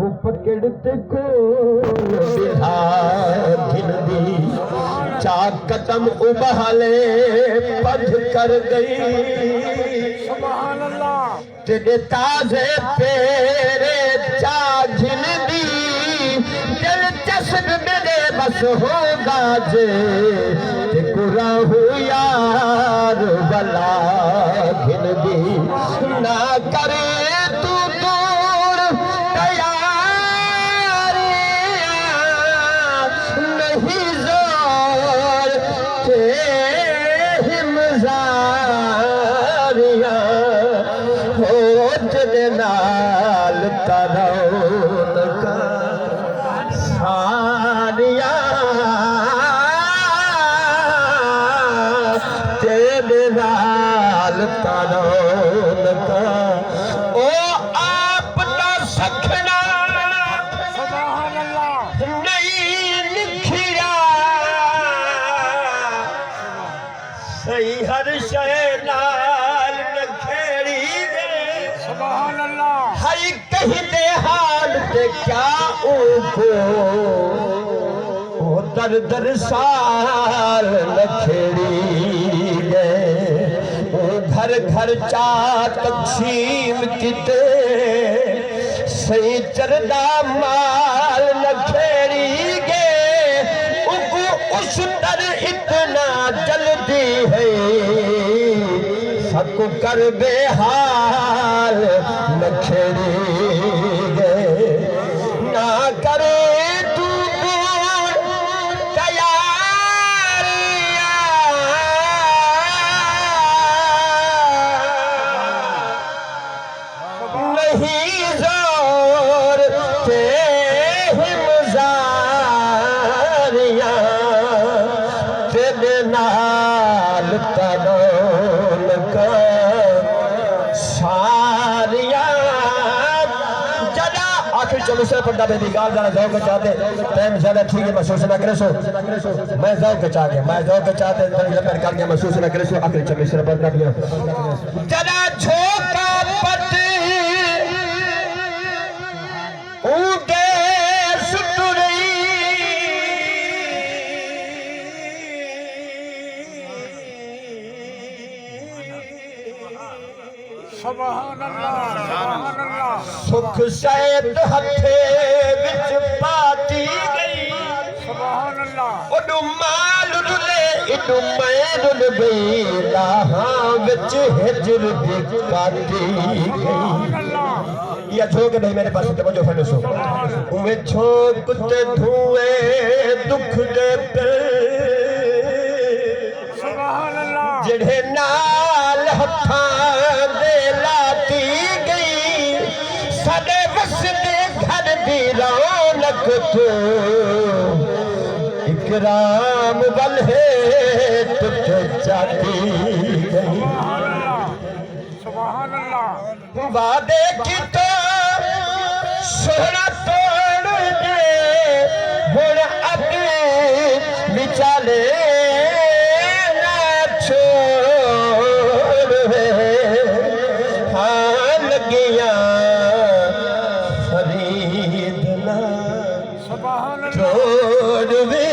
पकड़ते को दी चार कदम उबाले पध कर गई तेरे ताजे पेरे चाझिन दी दिलचस्प मेरे बस होगा जे ते कुरा हो यार बला घिन दी ना करे तू दूर तैयारियां नहीं जोर के हिमजारियां हो तेरे नाल तरौन का सारियां तेरे नाल तरौन का ओ आप ना सखना नहीं निखिया सही हर शय नाल नखेड़ी दे हर कहीं दे हाल ते क्या उनको ओ दर दर साल नखेड़ी गए ओ घर घर चा तकसीम किते सही चरदा माल नखेड़ी गए उनको उस दर इतना जल्दी है सबको कर बेहाल नखेड़ी गए ना करे तू दूर तैयारियां नहीं जोर के हिमजारियां तेरे नाल तड़ोल का सारियां जदा आखिर चलो से पर्दा बेबी गाल जाना जाओ के चाहते टाइम ज्यादा ठीक है महसूस ना करे सो मैं जाओ के चाहते लंबे कर के महसूस ना करे सो आखिर चलो से पर्दा दिया जदा झोंका पट ऊटे सुतुरी सुख सैद हथे विच पाती गई उडू माल रुले इडू मैं रुल गई लाहां विच हिजर दी काटी गई या झोंक नहीं मेरे पास तवज्जो फड़ो सो उमे झोंक ते धुएं दुख दे पे जेड़े नाल हथां दे लाती गई साडे वसदे घर दी रौनक तो इकराम वल है तुझ जाती गई वादे की तो सोना तोड़ दे हुण अगे विचाले ना छोड़ वे हाँ लगिया फरीद ना छोड़ वे